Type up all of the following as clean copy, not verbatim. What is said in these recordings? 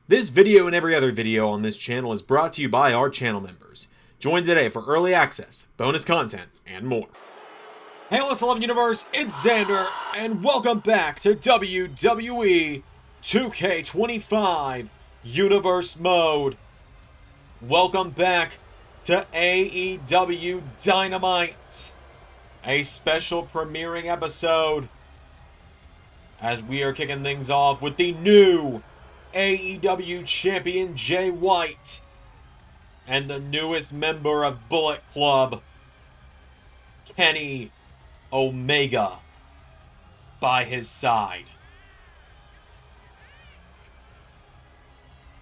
This video and every other video on this channel is brought to you by our channel members. Join today for early access, bonus content, and more. Hey, let's 11 Universe, it's Xander, and welcome back to WWE 2K25 Universe Mode. Welcome back to AEW Dynamite, a special premiering episode, as we are kicking things off with the new AEW Champion Jay White and the newest member of Bullet Club, Kenny Omega, by his side.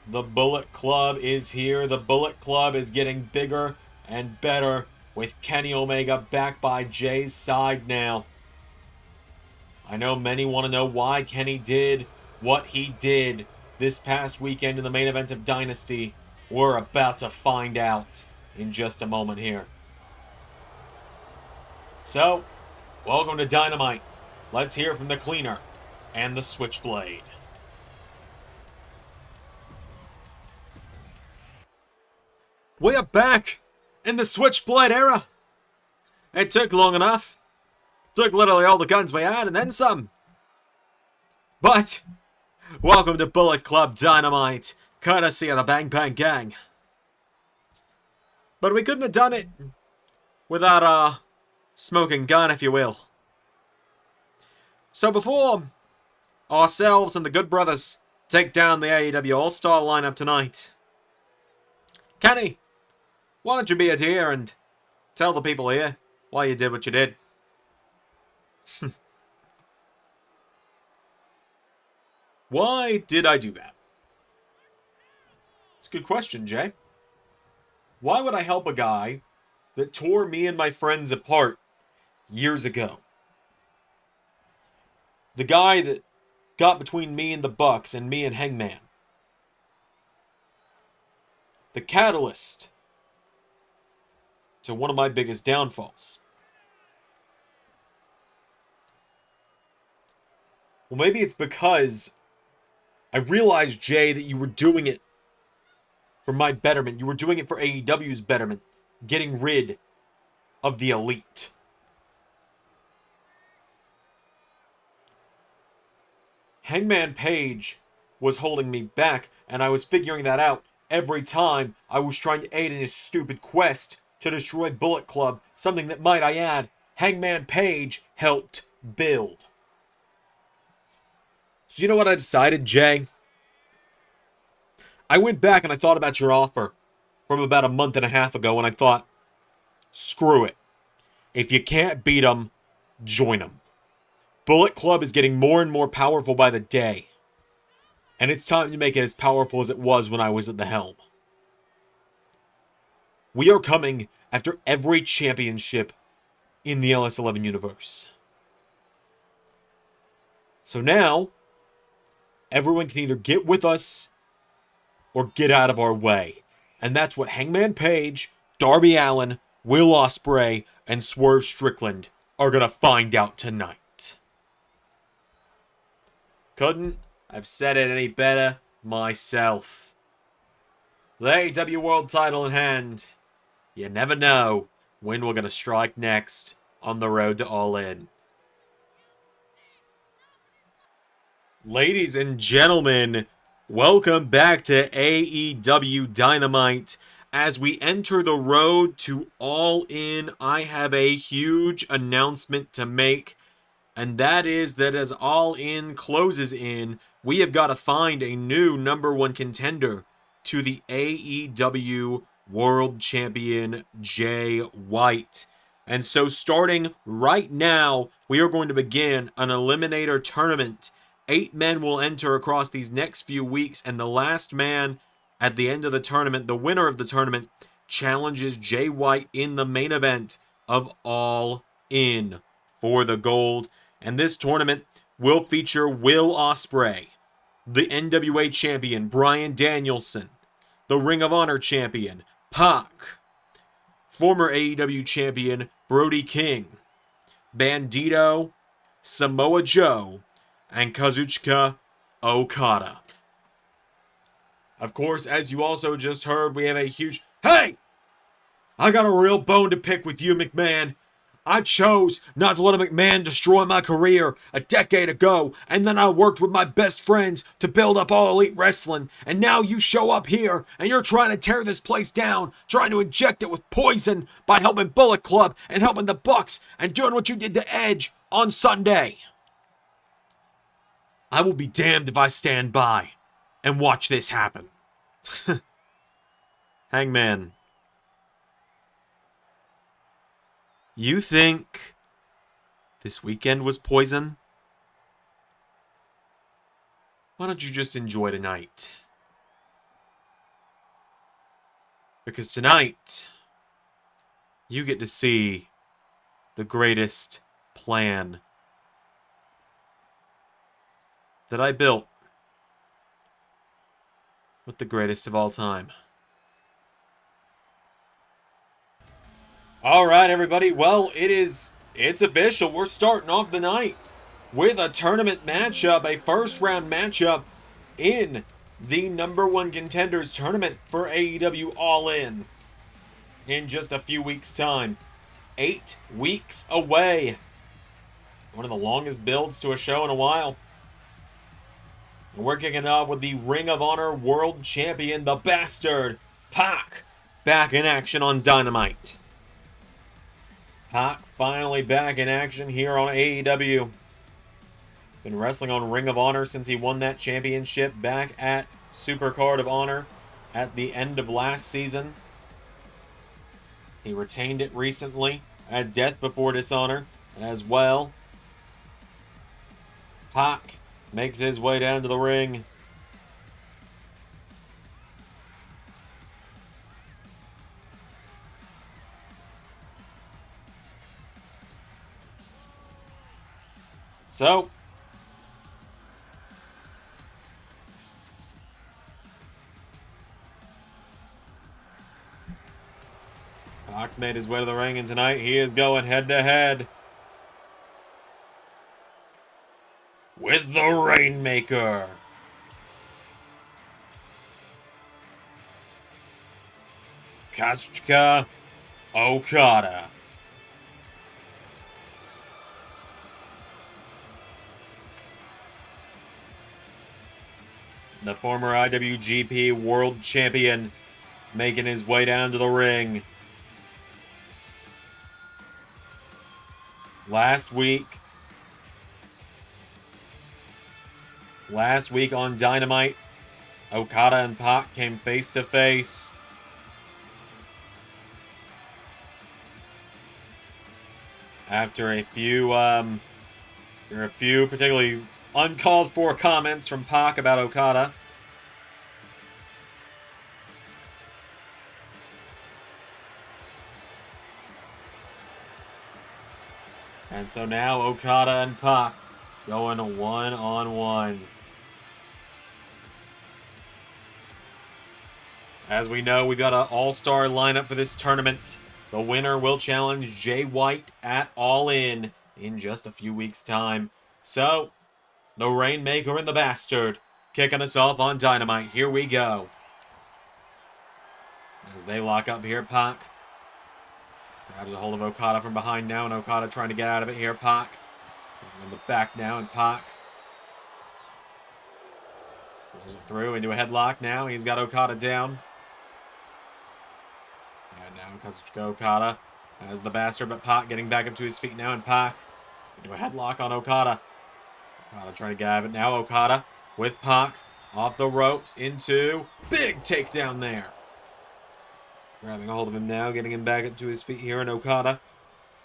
The Bullet Club is here. The Bullet Club is getting bigger and better with Kenny Omega back by Jay's side now. I know many want to know why Kenny did what he did this past weekend in the main event of Dynasty. We're about to find out in just a moment here. So, welcome to Dynamite. Let's hear from the Cleaner and the Switchblade. We are back in the Switchblade era. It took long enough. Took literally all the guns we had and then some. But welcome to Bullet Club Dynamite, courtesy of the Bang Bang Gang. But we couldn't have done it without a smoking gun, if you will. So before ourselves and the Good Brothers take down the AEW All-Star lineup tonight, Kenny, why don't you be a dear and tell the people here why you did what you did? Why did I do that? It's a good question, Jay. Why would I help a guy that tore me and my friends apart years ago? The guy that got between me and the Bucks and me and Hangman. The catalyst to one of my biggest downfalls. Well, maybe it's because I realized, Jay, that you were doing it for my betterment. You were doing it for AEW's betterment. Getting rid of the elite. Hangman Page was holding me back, and I was figuring that out every time I was trying to aid in his stupid quest to destroy Bullet Club. Something that, might I add, Hangman Page helped build. So you know what I decided, Jay? I went back and I thought about your offer from about a month and a half ago, and I thought, screw it. If you can't beat them, join them. Bullet Club is getting more and more powerful by the day, and it's time to make it as powerful as it was when I was at the helm. We are coming after every championship in the LS11 universe. So now, everyone can either get with us or get out of our way. And that's what Hangman Page, Darby Allin, Will Ospreay, and Swerve Strickland are going to find out tonight. Couldn't have said it any better myself. The AEW World title in hand. You never know when we're going to strike next on the road to All In. Ladies and gentlemen, welcome back to AEW Dynamite. As we enter the road to All In, I have a huge announcement to make. And that is that as All In closes in, we have got to find a new #1 contender to the AEW World Champion Jay White. And so starting right now, we are going to begin an Eliminator Tournament. 8 men will enter across these next few weeks, and the last man at the end of the tournament, the winner of the tournament, challenges Jay White in the main event of All In for the gold. And this tournament will feature Will Ospreay, the NWA champion Bryan Danielson, the Ring of Honor champion Pac, former AEW champion Brody King, Bandito, Samoa Joe, and Kazuchika Okada. Of course, as you also just heard, we have a huge... Hey! I got a real bone to pick with you, McMahon. I chose not to let a McMahon destroy my career a decade ago, and then I worked with my best friends to build up All Elite Wrestling, and now you show up here, and you're trying to tear this place down, trying to inject it with poison by helping Bullet Club and helping the Bucks, and doing what you did to Edge on Sunday. I will be damned if I stand by and watch this happen. Hangman. You think this weekend was poison? Why don't you just enjoy tonight? Because tonight, you get to see the greatest plan that I built with the greatest of all time. All right, everybody. Well, it's official. We're starting off the night with a tournament matchup, a first-round matchup in the #1 Contenders tournament for AEW All-In just a few weeks' time. 8 weeks away. One of the longest builds to a show in a while. And we're kicking off with the Ring of Honor World Champion, the Bastard, Pac, back in action on Dynamite. Pac finally back in action here on AEW. Been wrestling on Ring of Honor since he won that championship back at Supercard of Honor at the end of last season. He retained it recently at Death Before Dishonor as well. Pac makes his way down to the ring. So, Pac's made his way to the ring, and tonight he is going head-to-head with the Rainmaker. Kazuchika Okada. The former IWGP World Champion making his way down to the ring. Last week on Dynamite, Okada and Pac came face to face. After a few particularly uncalled for comments from Pac about Okada. And so now Okada and Pac going one-on-one. As we know, we've got an all-star lineup for this tournament. The winner will challenge Jay White at All-In just a few weeks' time. So, the Rainmaker and the Bastard kicking us off on Dynamite. Here we go. As they lock up here, Pac grabs a hold of Okada from behind now, and Okada trying to get out of it here. Pac in the back now, and Pac pulls it through into a headlock now. He's got Okada down. And now Kazuchika Okada has the Bastard, but Pac getting back up to his feet now, and Pac into a headlock on Okada. Okada trying to get out of it now. Okada with Pac off the ropes into big takedown there. Grabbing a hold of him now, getting him back up to his feet here, and Okada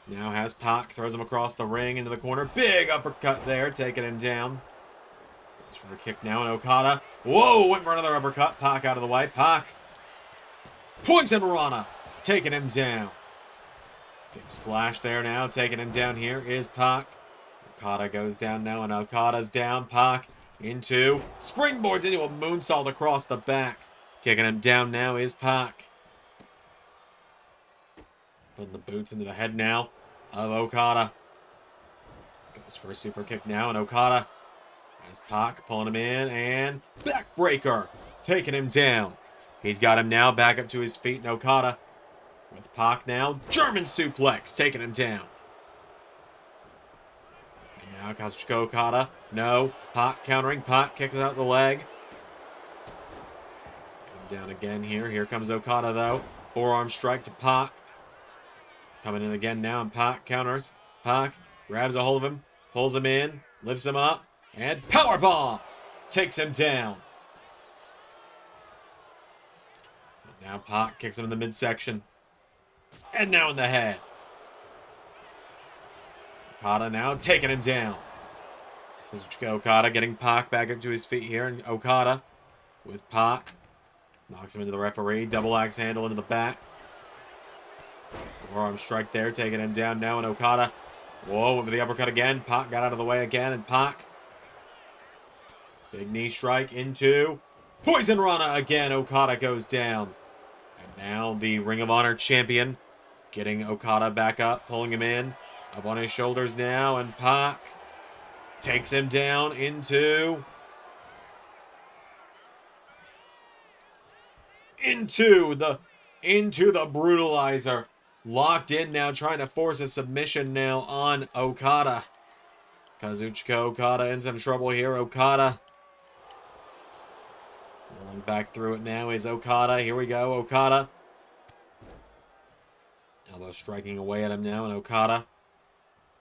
now has Pac, throws him across the ring into the corner. Big uppercut there, taking him down. Goes for a kick now, and Okada, whoa, went for another uppercut. Pac out of the way. Pac, Poison Rana, taking him down. Big splash there now, taking him down here is Pac. Okada goes down now, and Okada's down. Pac into springboards into a moonsault across the back. Kicking him down now is Pac. Putting the boots into the head now of Okada. Goes for a super kick now, and Okada has Pac pulling him in, and backbreaker taking him down. He's got him now back up to his feet, and Okada with Pac now. German suplex, taking him down. And now Kazuchika Okada. No, Pac countering. Pac kicks out the leg. Down again here. Here comes Okada, though. Forearm strike to Pac. Coming in again now, and Pac counters. Pac grabs a hold of him, pulls him in, lifts him up, and powerbomb! Takes him down. And now Pac kicks him in the midsection. And now in the head. Okada now taking him down. Okada getting Pac back up to his feet here, and Okada with Pac. Knocks him into the referee. Double axe handle into the back. Forearm strike there, taking him down now, and Okada. Whoa, with the uppercut again. Pac got out of the way again, and Pac. Big knee strike into Poison Rana again. Okada goes down. And now the Ring of Honor champion getting Okada back up, pulling him in. Up on his shoulders now, and Pac takes him down into the brutalizer. Locked in now, trying to force a submission now on Okada. Kazuchika Okada in some trouble here. Okada rolling back through it now is Okada. Here we go, Okada. Elbow striking away at him now, and Okada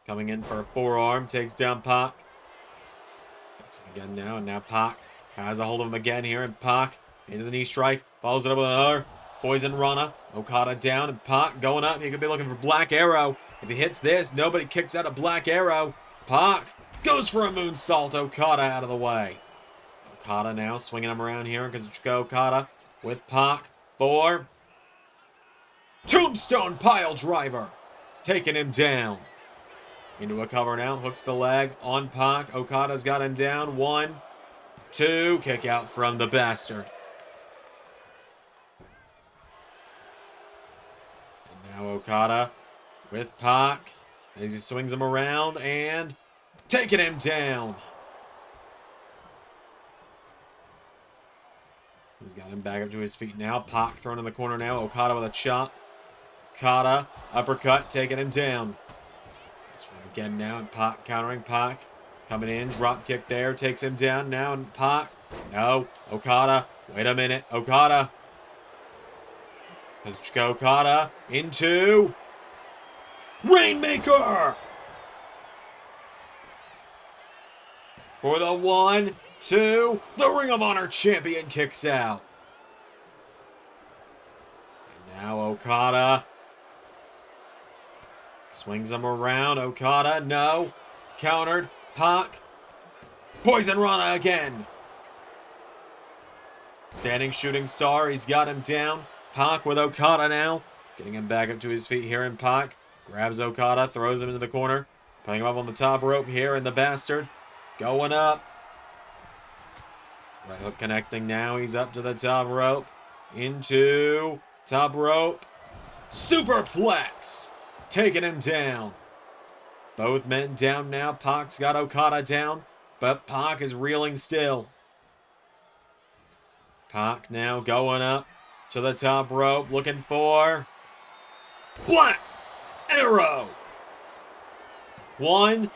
coming in for a forearm. Takes down Pac. Takes it again now, and now Pac has a hold of him again here, and Pac into the knee strike. Follows it up with another Poison Rana. Okada down, and Pac going up. He could be looking for Black Arrow. If he hits this, nobody kicks out a Black Arrow. Pac goes for a moonsault. Okada out of the way. Okada now swinging him around here because it's Okada with Pac for Tombstone Pile Driver. Taking him down. Into a cover now. Hooks the leg on Pac. Okada's got him down. 1, 2. Kick out from the Bastard. Now Okada with Pac as he swings him around and taking him down. He's got him back up to his feet now. Pac thrown in the corner now. Okada with a chop. Okada uppercut, taking him down. Again now, and Pac countering. Pac coming in, drop kick there, takes him down now, and Pac. No, Okada. Wait a minute, Okada. Kazuchika Okada into Rainmaker for the 1, 2. The Ring of Honor champion kicks out. And now Okada swings him around. Okada, no. Countered. Pac. Poison Rana again. Standing shooting star. He's got him down. Pac with Okada now. Getting him back up to his feet here, and Pac grabs Okada, throws him into the corner. Putting him up on the top rope here, and the Bastard going up. Right hook connecting now. He's up to the top rope. Into top rope. Superplex. Taking him down. Both men down now. Pac's got Okada down, but Pac is reeling still. Pac now going up to the top rope, looking for Black Arrow. 1,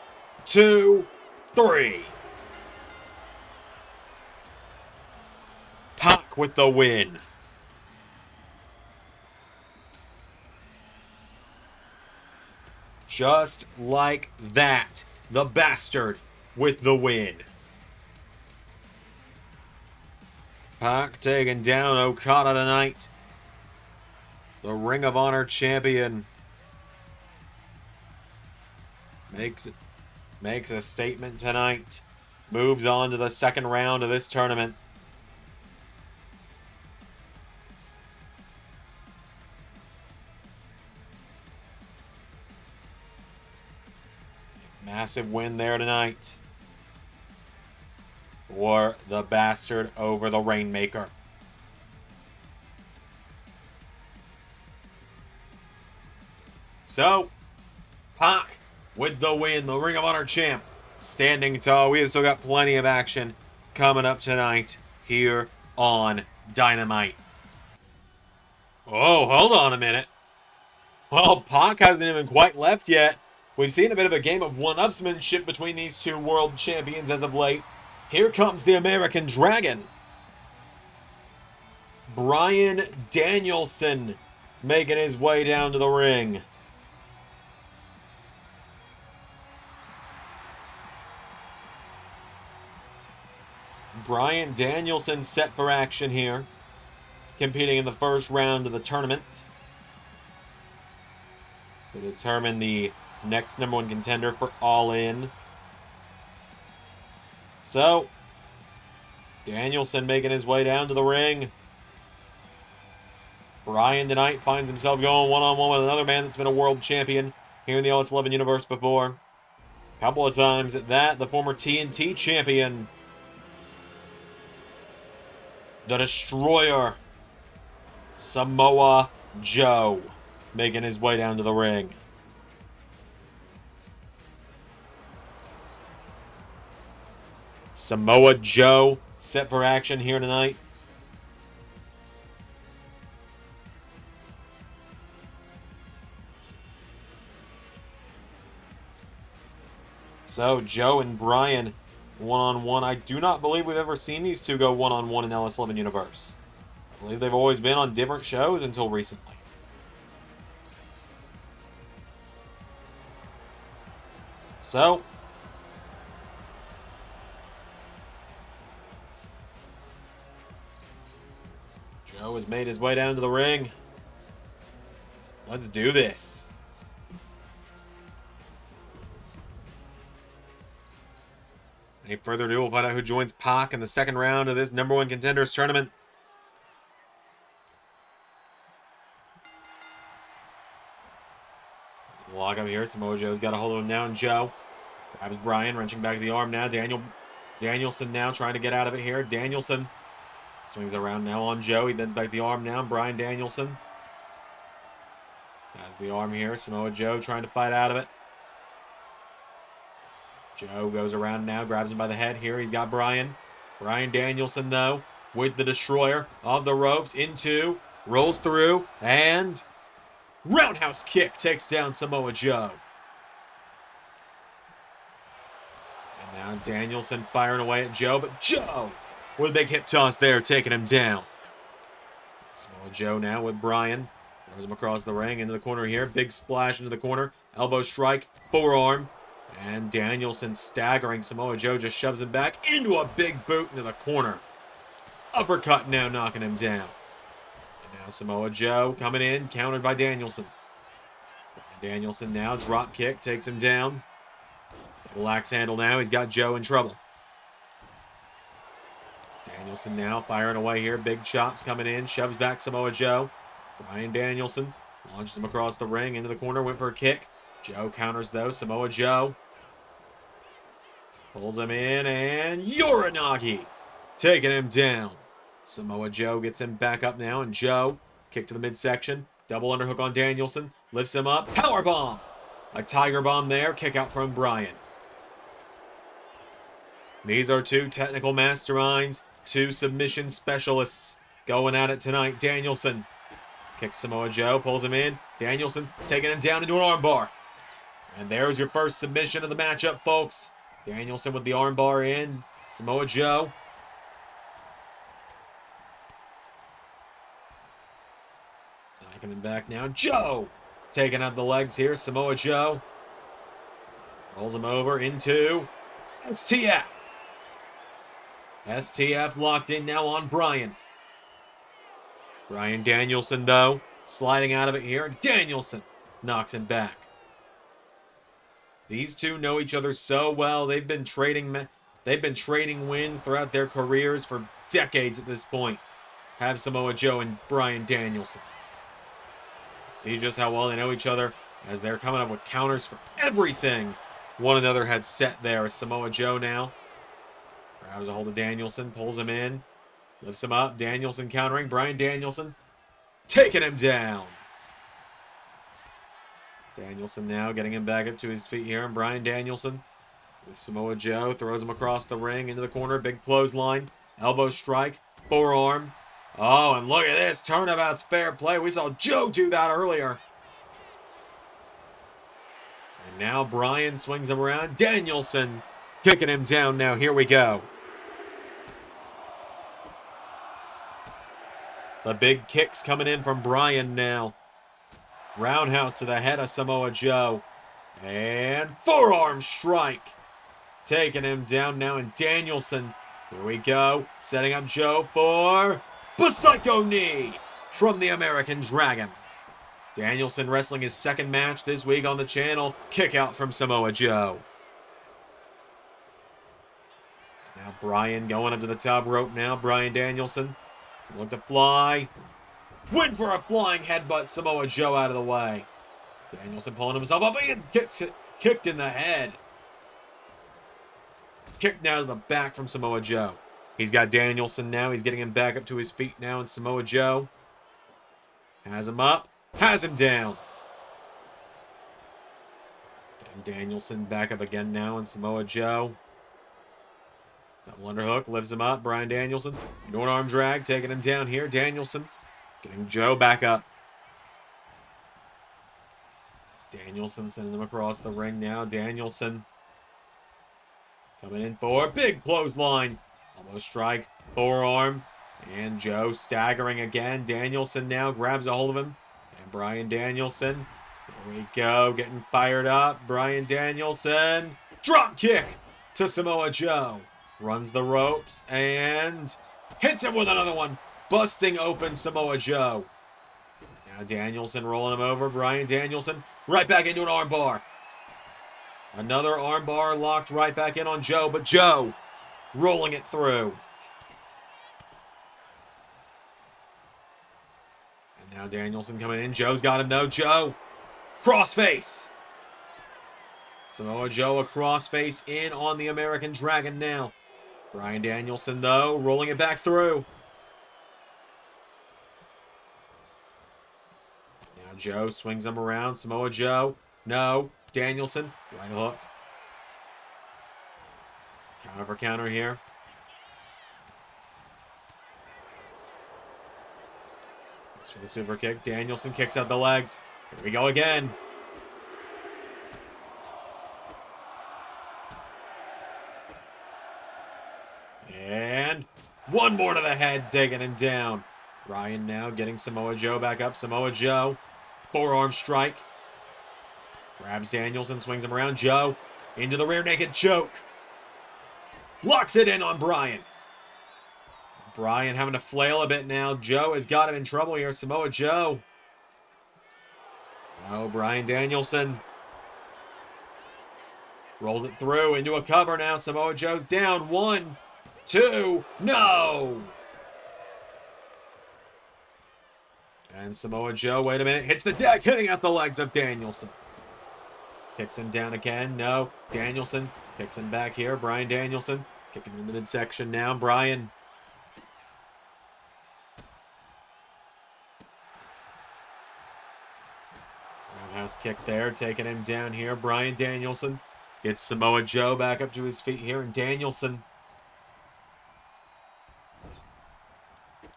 2, 3. Pac with the win. Just like that, the Bastard with the win. Pac taking down Okada tonight. The Ring of Honor champion makes a statement tonight. Moves on to the second round of this tournament. Massive win there tonight for the Bastard over the Rainmaker. So, Pac with the win, the Ring of Honor champ, standing tall. We have still got plenty of action coming up tonight here on Dynamite. Oh, hold on a minute. Well, Pac hasn't even quite left yet. We've seen a bit of a game of one-upsmanship between these two world champions as of late. Here comes the American Dragon. Bryan Danielson making his way down to the ring. Bryan Danielson set for action here. He's competing in the first round of the tournament to determine the next #1 contender for All In. So, Danielson making his way down to the ring. Bryan tonight finds himself going one-on-one with another man that's been a world champion here in the OS11 universe before. A couple of times at that, the former TNT champion. The Destroyer. Samoa Joe making his way down to the ring. Samoa Joe set for action here tonight. So, Joe and Bryan one-on-one. I do not believe we've ever seen these two go one-on-one in LS11 Universe. I believe they've always been on different shows until recently. So, Joe has made his way down to the ring. Let's do this. Any further ado, we'll find out who joins Pac in the second round of this #1 Contenders Tournament. Log up here. Samoa Joe's got a hold of him now, and Joe grabs Bryan, wrenching back the arm now. Danielson now trying to get out of it here. Danielson swings around now on Joe. He bends back the arm now. Bryan Danielson has the arm here. Samoa Joe trying to fight out of it. Joe goes around now, grabs him by the head here. He's got Bryan. Bryan Danielson, though, with the Destroyer of the ropes, into, rolls through, and roundhouse kick takes down Samoa Joe. And now Danielson firing away at Joe, but Joe with a big hip toss there, taking him down. Samoa Joe now with Bryan. Throws him across the ring, into the corner here. Big splash into the corner. Elbow strike, forearm. And Danielson staggering. Samoa Joe just shoves him back into a big boot into the corner. Uppercut now knocking him down. And now Samoa Joe coming in, countered by Danielson. Danielson now, drop kick, takes him down. Double axe handle now, he's got Joe in trouble. Danielson now firing away here. Big chops coming in, shoves back Samoa Joe. Bryan Danielson launches him across the ring, into the corner, went for a kick. Joe counters though. Samoa Joe pulls him in, and Uranagi taking him down. Samoa Joe gets him back up now, and Joe, kick to the midsection. Double underhook on Danielson. Lifts him up. Powerbomb. A tiger bomb there. Kick out from Bryan. These are two technical masterminds, two submission specialists going at it tonight. Danielson kicks Samoa Joe, pulls him in. Danielson taking him down into an armbar. And there's your first submission of the matchup, folks. Danielson with the armbar in. Samoa Joe. Knocking him back now. Joe taking out the legs here. Samoa Joe rolls him over into STF. STF locked in now on Bryan. Bryan Danielson, though, sliding out of it here. Danielson knocks him back. These two know each other so well. They've been trading wins throughout their careers for decades at this point. Have Samoa Joe and Bryan Danielson. See just how well they know each other as they're coming up with counters for everything one another had set there. Samoa Joe now grabs a hold of Danielson, pulls him in, lifts him up. Danielson countering. Bryan Danielson taking him down. Danielson now getting him back up to his feet here. And Bryan Danielson with Samoa Joe throws him across the ring into the corner. Big clothesline. Elbow strike. Forearm. Oh, and look at this. Turnabout's fair play. We saw Joe do that earlier. And now Bryan swings him around. Danielson kicking him down now. Here we go. The big kicks coming in from Bryan now. Roundhouse to the head of Samoa Joe. And forearm strike. Taking him down now. And Danielson. Here we go. Setting up Joe for Psycho knee from the American Dragon. Danielson wrestling his second match this week on the channel. Kick out from Samoa Joe. Now Bryan going up to the top rope now. Bryan Danielson. Look to fly. Went for a flying headbutt. Samoa Joe out of the way. Danielson pulling himself up and gets kicked in the head. Kicked now to the back from Samoa Joe. He's got Danielson now. He's getting him back up to his feet now. And Samoa Joe has him up. Has him down. Getting Danielson back up again now. And Samoa Joe. Double underhook. Lifts him up. Bryan Danielson. North arm drag. Taking him down here. Danielson. Getting Joe back up. It's Danielson sending him across the ring now. Danielson. Coming in for a big clothesline. Almost strike. Forearm. And Joe staggering again. Danielson now grabs a hold of him. And Bryan Danielson. Here we go. Getting fired up. Bryan Danielson. Drop kick to Samoa Joe. Runs the ropes and hits him with another one. Busting open Samoa Joe. Now Danielson rolling him over. Bryan Danielson right back into an armbar. Another armbar locked right back in on Joe, but Joe rolling it through. And now Danielson coming in. Joe's got him though. Joe, crossface. Samoa Joe a crossface in on the American Dragon now. Bryan Danielson though, rolling it back through. Now Joe swings him around. Samoa Joe, no. Danielson, right hook. Counter for counter here. Thanks for the super kick. Danielson kicks out the legs. Here we go again. And one more to the head, taking him down. Bryan now getting Samoa Joe back up. Samoa Joe, forearm strike. Grabs Danielson, swings him around. Joe into the rear naked choke. Locks it in on Bryan. Bryan having to flail a bit now. Joe has got him in trouble here. Samoa Joe. Oh, Bryan Danielson. Rolls it through into a cover now. Samoa Joe's down. 1, 2, no! And Samoa Joe, wait a minute, hits the deck, hitting out the legs of Danielson. Kicks him down again. No. Danielson kicks him back here. Bryan Danielson kicking him in the midsection now. Bryan. Roundhouse kick there. Taking him down here. Bryan Danielson gets Samoa Joe back up to his feet here. And Danielson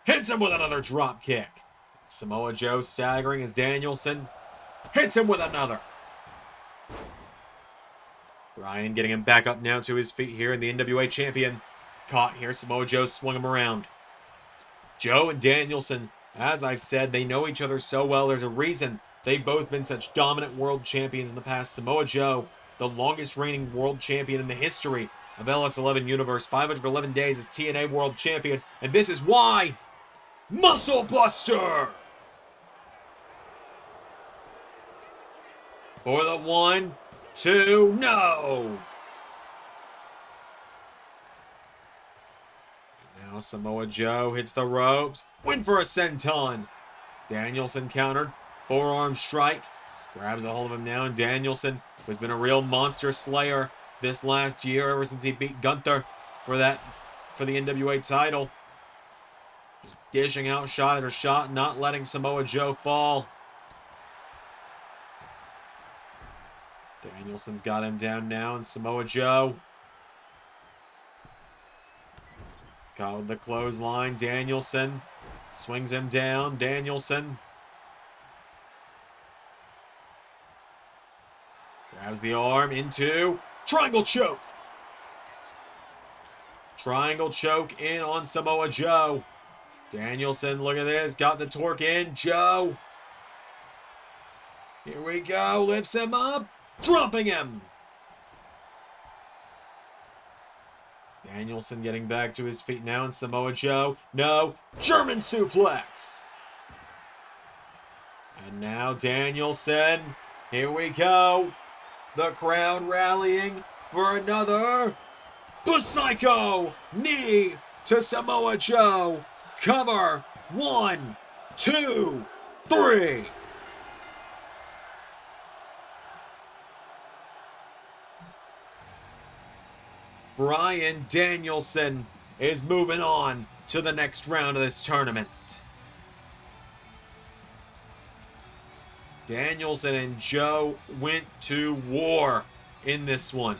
hits him with another drop kick. Samoa Joe staggering as Danielson hits him with another. Bryan getting him back up now to his feet here, and the NWA champion caught here. Samoa Joe swung him around. Joe and Danielson, as I've said, they know each other so well. There's a reason they've both been such dominant world champions in the past. Samoa Joe, the longest reigning world champion in the history of LS11 Universe, 511 days as TNA world champion, and this is why. Muscle Buster! For the 1, 2, no! Now Samoa Joe hits the ropes. Went for a senton. Danielson countered. Forearm strike. Grabs a hold of him now. And Danielson, who's been a real monster slayer this last year, ever since he beat Gunther for the NWA title. Just dishing out shot after shot, not letting Samoa Joe fall. Danielson's got him down now, and Samoa Joe Caught with the clothesline. Danielson swings him down. Danielson grabs the arm into triangle choke. Triangle choke in on Samoa Joe. Danielson, look at this. Got the torque in. Joe. Here we go. Lifts him up. Dropping him. Danielson getting back to his feet now, and Samoa Joe. No. German suplex. And now Danielson. Here we go. The crowd rallying for another Psycho knee to Samoa Joe. Cover. 1, 2, 3. Bryan Danielson is moving on to the next round of this tournament. Danielson and Joe went to war in this one.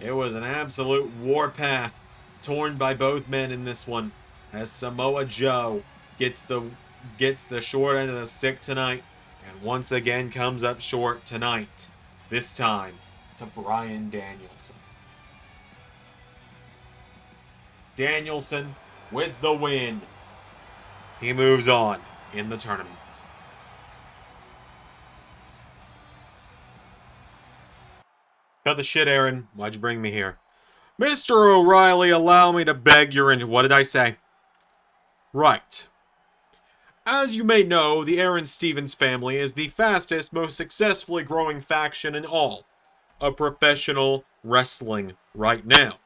It was an absolute warpath torn by both men in this one, as Samoa Joe gets the short end of the stick tonight, and once again comes up short tonight. This time to Bryan Danielson. Danielson with the win. He moves on in the tournament. Cut the shit, Aaron. Why'd you bring me here? Mr. O'Reilly, allow me to beg your What did I say? Right. As you may know, the Aaron Stevens family is the fastest, most successfully growing faction in all of professional wrestling right now.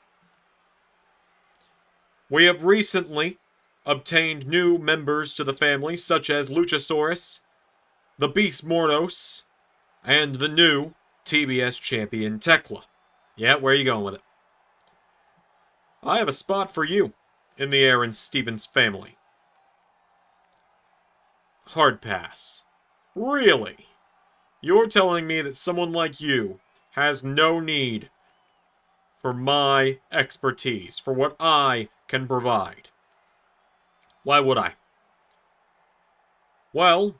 We have recently obtained new members to the family, such as Luchasaurus, the Beast Mordos, and the new TBS champion Tekla. Yeah, where are you going with it? I have a spot for you in the Aaron Stevens family. Hard pass. Really? You're telling me that someone like you has no need for my expertise, for what I can provide? Why would I? Well, you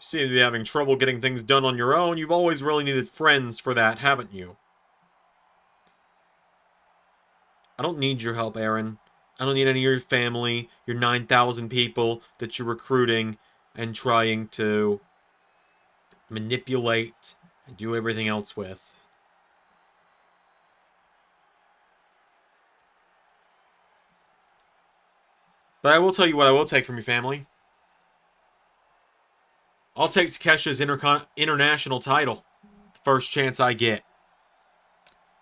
seem to be having trouble getting things done on your own. You've always really needed friends for that, haven't you? I don't need your help, Aaron. I don't need any of your family, your 9,000 people that you're recruiting and trying to manipulate and do everything else with. But I will tell you what I will take from your family. I'll take Takeshi's international title the first chance I get.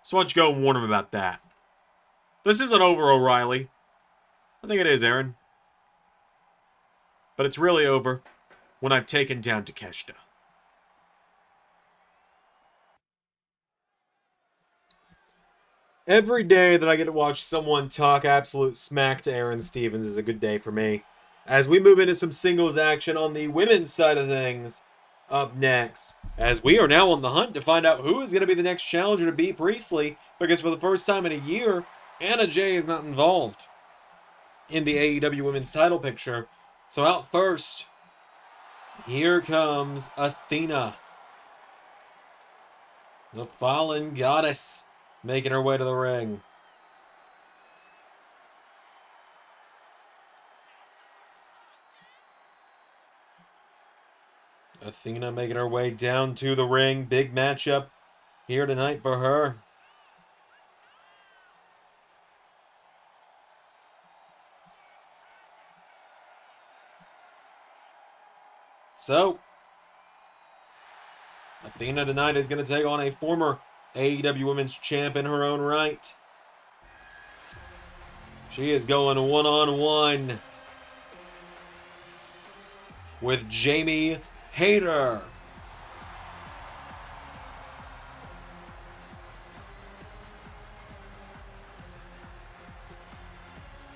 So why don't you go and warn him about that? This isn't over, O'Reilly. I think it is, Aaron. But it's really over when I've taken down Takeshita. Every day that I get to watch someone talk absolute smack to Aaron Stevens is a good day for me. As we move into some singles action on the women's side of things up next, as we are now on the hunt to find out who is going to be the next challenger to beat Priestley, because for the first time in a year, Anna Jay is not involved in the AEW women's title picture. So out first, here comes Athena, the fallen goddess, making her way to the ring. Athena making her way down to the ring. Big matchup here tonight for her. So, Athena tonight is going to take on a former AEW Women's Champ in her own right. She is going one-on-one with Jamie Hayter.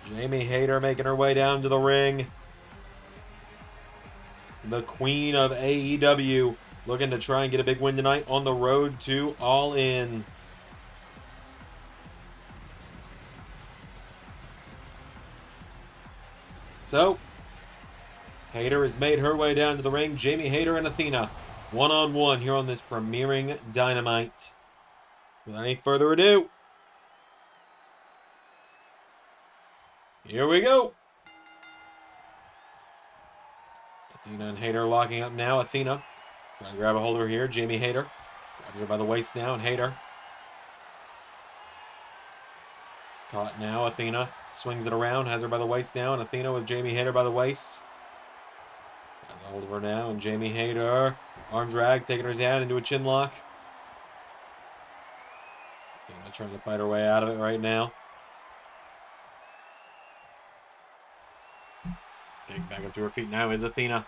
Jamie Hayter making her way down to the ring. The queen of AEW looking to try and get a big win tonight on the road to All In. So, Hayter has made her way down to the ring. Jamie Hayter and Athena, one-on-one here on this premiering Dynamite. Without any further ado, here we go. Athena and Hayter locking up now. Athena trying to grab a hold of her here. Jamie Hayter grabs her by the waist now, and Hayter caught now. Athena swings it around, has her by the waist now, and Athena with Jamie Hayter by the waist. Grabs a hold of her now, and Jamie Hayter, arm drag, taking her down into a chin lock. Athena trying to fight her way out of it right now. Getting back up to her feet now is Athena.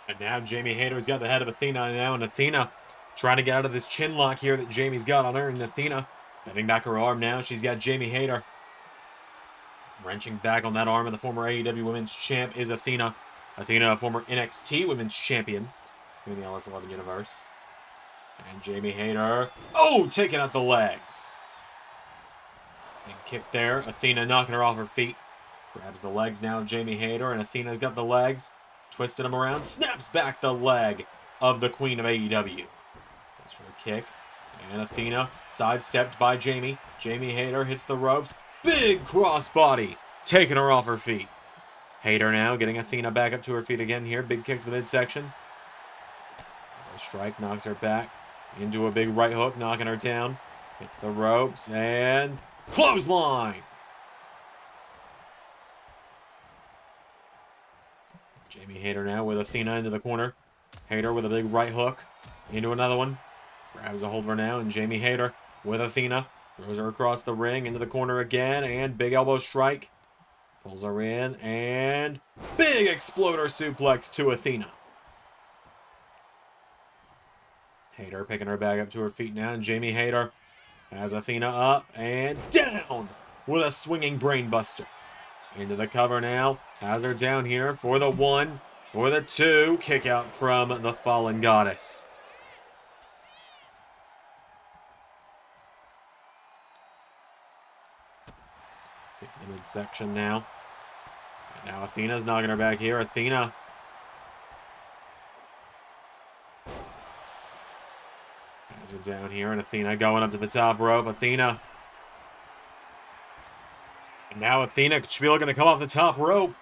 And now Jamie Hayter's got the head of Athena now, and Athena trying to get out of this chin lock here that Jamie's got on her, and Athena bending back her arm now. She's got Jamie Hayter wrenching back on that arm, and the former AEW Women's Champ is Athena. Athena, a former NXT Women's Champion in the LS11 universe. And Jamie Hayter, taking out the legs. And kick there. Athena knocking her off her feet. Grabs the legs now of Jamie Hayter, and Athena's got the legs. Twisting him around, snaps back the leg of the Queen of AEW. Goes for a kick. And Athena sidestepped by Jamie. Jamie Hayter hits the ropes. Big crossbody, taking her off her feet. Hayter now getting Athena back up to her feet again here. Big kick to the midsection. A strike knocks her back into a big right hook, knocking her down. Hits the ropes and clothesline. Jamie Hayter now with Athena into the corner. Hayter with a big right hook into another one. Grabs a hold of her now, and Jamie Hayter with Athena. Throws her across the ring into the corner again, and big elbow strike. Pulls her in, and big exploder suplex to Athena. Hayter picking her back up to her feet now, and Jamie Hayter has Athena up and down with a swinging brainbuster. Into the cover now. Has her down here for the 1, for the 2. Kick out from the Fallen Goddess. Kick to the midsection now. And now Athena's knocking her back here. Athena has her down here, and Athena going up to the top rope. Athena. And now Athena should be looking to come off the top rope.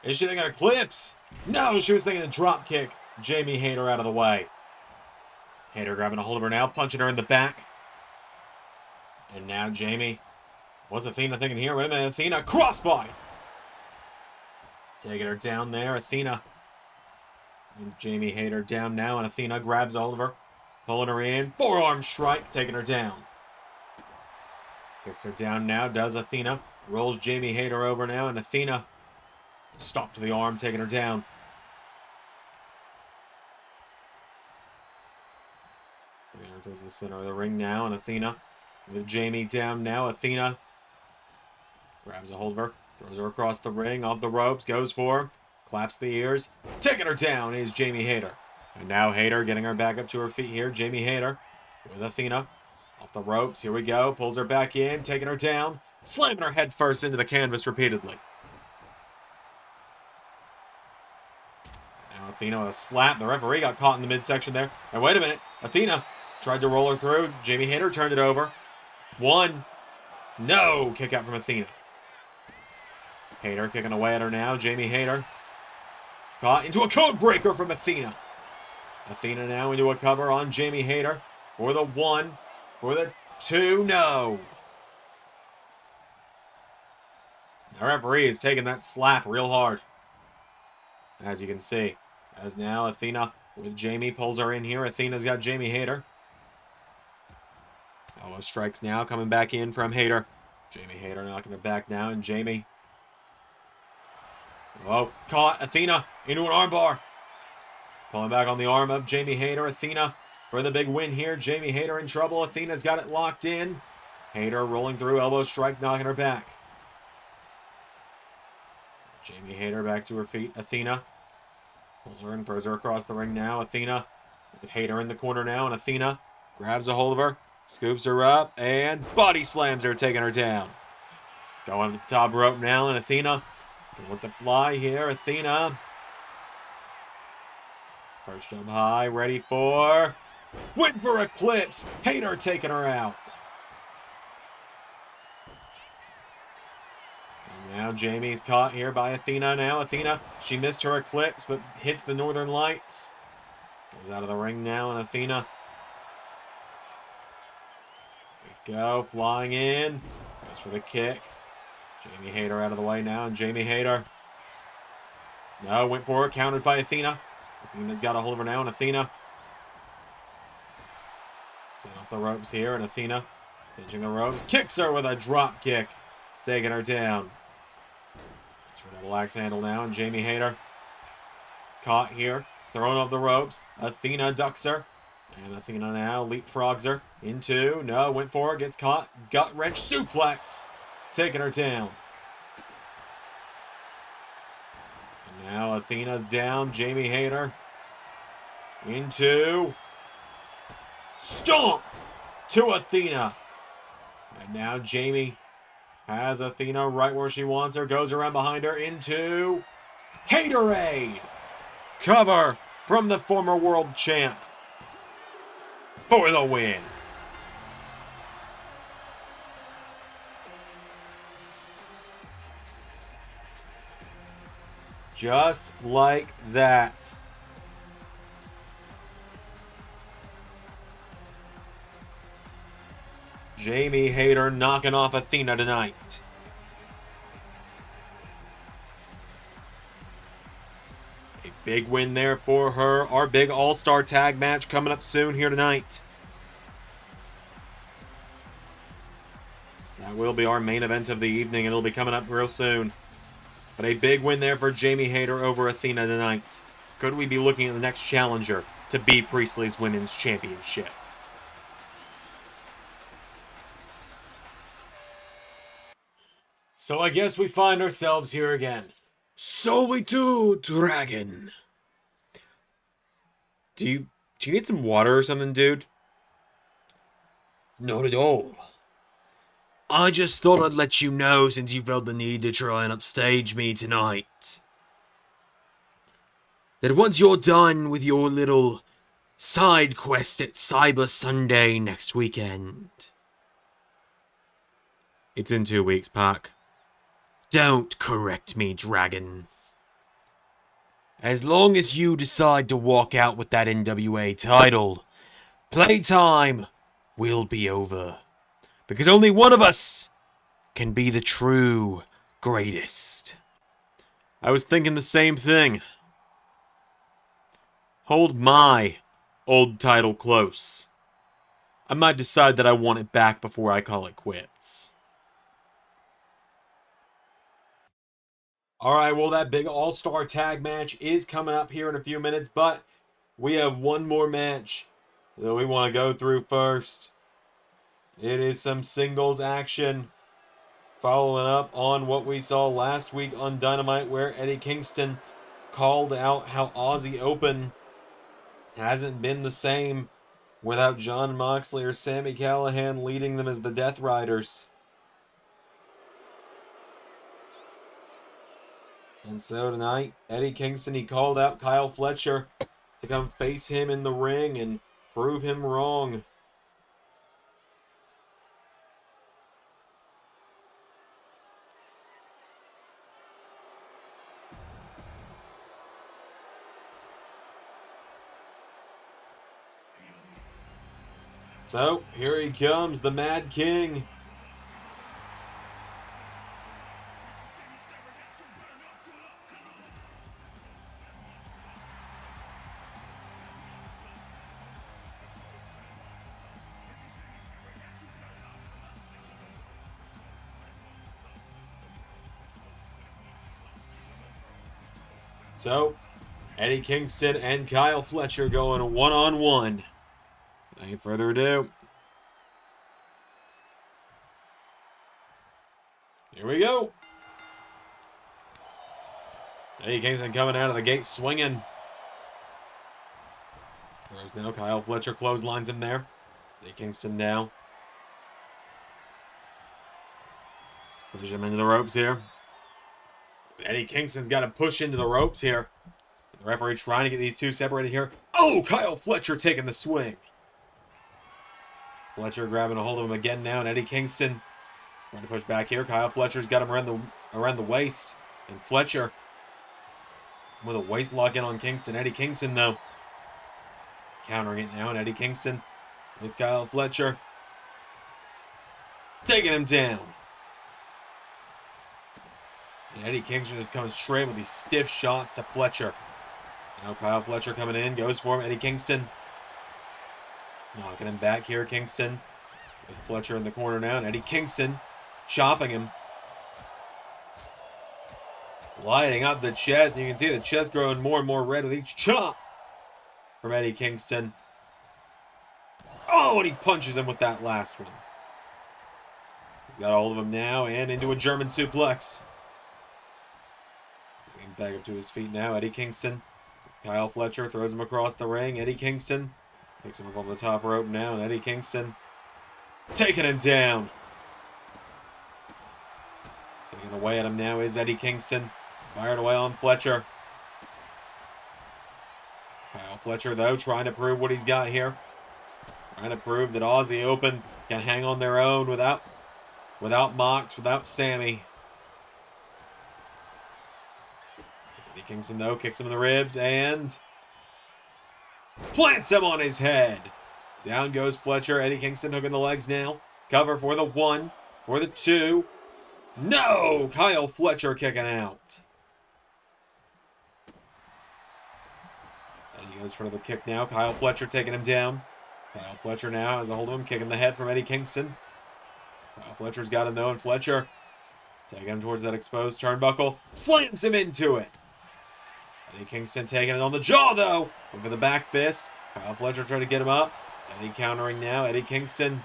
Is she thinking Eclipse? No, she was thinking a drop kick. Jamie Hayter out of the way. Hayter grabbing a hold of her now, punching her in the back. And now Jamie. What's Athena thinking here? Wait a minute, Athena, crossbody. Taking her down there, Athena. And Jamie Hayter down now, and Athena grabs a hold of her. Pulling her in, forearm strike, taking her down. Kicks her down now, does Athena. Rolls Jamie Hayter over now, and Athena stop to the arm, taking her down. Bringing her towards the center of the ring now, and Athena with Jamie down now. Athena grabs a hold of her, throws her across the ring, off the ropes, goes for her, claps the ears. Taking her down is Jamie Hayter. And now Hayter getting her back up to her feet here. Jamie Hayter with Athena. Off the ropes, here we go. Pulls her back in, taking her down. Slamming her head first into the canvas repeatedly. Now Athena with a slap. The referee got caught in the midsection there. And wait a minute. Athena tried to roll her through. Jamie Hayter turned it over. 1. No. Kick out from Athena. Hayter kicking away at her now. Jamie Hayter caught into a code breaker from Athena. Athena now into a cover on Jamie Hayter for the 1. For the 2, no. The referee is taking that slap real hard. As you can see. As now Athena with Jamie pulls her in here. Athena's got Jamie Hayter. Elbow strikes now coming back in from Hayter. Jamie Hayter knocking her back now, and Jamie. Caught Athena into an armbar. Pulling back on the arm of Jamie Hayter. Athena for the big win here. Jamie Hayter in trouble. Athena's got it locked in. Hayter rolling through, elbow strike, knocking her back. Jamie Hayter back to her feet. Athena Pulls her in, throws her across the ring now. Athena with Hayter in the corner now, and Athena grabs a hold of her, scoops her up, and body slams her, taking her down. Going to the top rope now, and Athena can look to fly here. Athena perched up high, ready for... Went for Eclipse. Hayter taking her out. And now Jamie's caught here by Athena now. Athena, she missed her Eclipse, but hits the Northern Lights. Goes out of the ring now, and Athena... There we go, flying in. Goes for the kick. Jamie Hayter out of the way now, and Jamie Hayter... No, went for it, countered by Athena. Athena's got a hold of her now, and Athena... Set off the ropes here, and Athena, pinching the ropes, kicks her with a drop kick, taking her down. It's for a double axe handle now, and Jamie Hayter caught here, thrown off the ropes. Athena ducks her, and Athena now leapfrogs her into, no, went for it, gets caught, gut wrench suplex, taking her down. And now Athena's down, Jamie Hayter into... Stomp to Athena. And now Jamie has Athena right where she wants her. Goes around behind her into Haterade. Cover from the former world champ for the win. Just like that. Jamie Hayter knocking off Athena tonight. A big win there for her. Our big all-star tag match coming up soon here tonight. That will be our main event of the evening, and it'll be coming up real soon. But a big win there for Jamie Hayter over Athena tonight. Could we be looking at the next challenger to Bea Priestley's Women's Championship? So I guess we find ourselves here again. So we do, Dragon. Do you need some water or something, dude? Not at all. I just thought I'd let you know since you felt the need to try and upstage me tonight. That once you're done with your little side quest at Cyber Sunday next weekend. It's in 2 weeks, Pac. Don't correct me, Dragon. As long as you decide to walk out with that NWA title, playtime will be over. Because only one of us can be the true greatest. I was thinking the same thing. Hold my old title close. I might decide that I want it back before I call it quits. Alright, well, that big all-star tag match is coming up here in a few minutes, but we have one more match that we want to go through first. It is some singles action, following up on what we saw last week on Dynamite, where Eddie Kingston called out how Aussie Open hasn't been the same without Jon Moxley or Sami Callihan leading them as the Death Riders. And so tonight, Eddie Kingston, he called out Kyle Fletcher to come face him in the ring and prove him wrong. So, here he comes, the Mad King. So, Eddie Kingston and Kyle Fletcher going one-on-one. Any further ado. Here we go. Eddie Kingston coming out of the gate swinging. Throws now. Kyle Fletcher clotheslines him there. Eddie Kingston now. Push him into the ropes here. Eddie Kingston's got to push into the ropes here. The referee trying to get these two separated here. Oh, Kyle Fletcher taking the swing. Fletcher grabbing a hold of him again now, and Eddie Kingston trying to push back here. Kyle Fletcher's got him around the waist, and Fletcher with a waist lock in on Kingston. Eddie Kingston though countering it now, and Eddie Kingston with Kyle Fletcher taking him down. And Eddie Kingston is coming straight with these stiff shots to Fletcher. Now Kyle Fletcher coming in, goes for him. Eddie Kingston knocking him back here. Kingston with Fletcher in the corner now, and Eddie Kingston chopping him. Lighting up the chest, and you can see the chest growing more and more red with each chop from Eddie Kingston. Oh, and he punches him with that last one. He's got a hold of him now, and into a German suplex. Getting back up to his feet now. Eddie Kingston. Kyle Fletcher throws him across the ring. Eddie Kingston picks him up on the top rope now, and Eddie Kingston taking him down. Getting away at him now is Eddie Kingston. Fired away on Fletcher. Kyle Fletcher, though, trying to prove what he's got here. Trying to prove that Aussie Open can hang on their own without Mox, without Sammy. Eddie Kingston, though, kicks him in the ribs and plants him on his head. Down goes Fletcher. Eddie Kingston hooking the legs now. Cover for the 1, for the 2. No! Kyle Fletcher kicking out. Eddie goes for the kick now. Kyle Fletcher taking him down. Kyle Fletcher now has a hold of him, kicking the head from Eddie Kingston. Kyle Fletcher's got him though, and Fletcher taking him towards that exposed turnbuckle. Slams him into it. Eddie Kingston taking it on the jaw though. Over the back fist. Kyle Fletcher trying to get him up. Eddie countering now. Eddie Kingston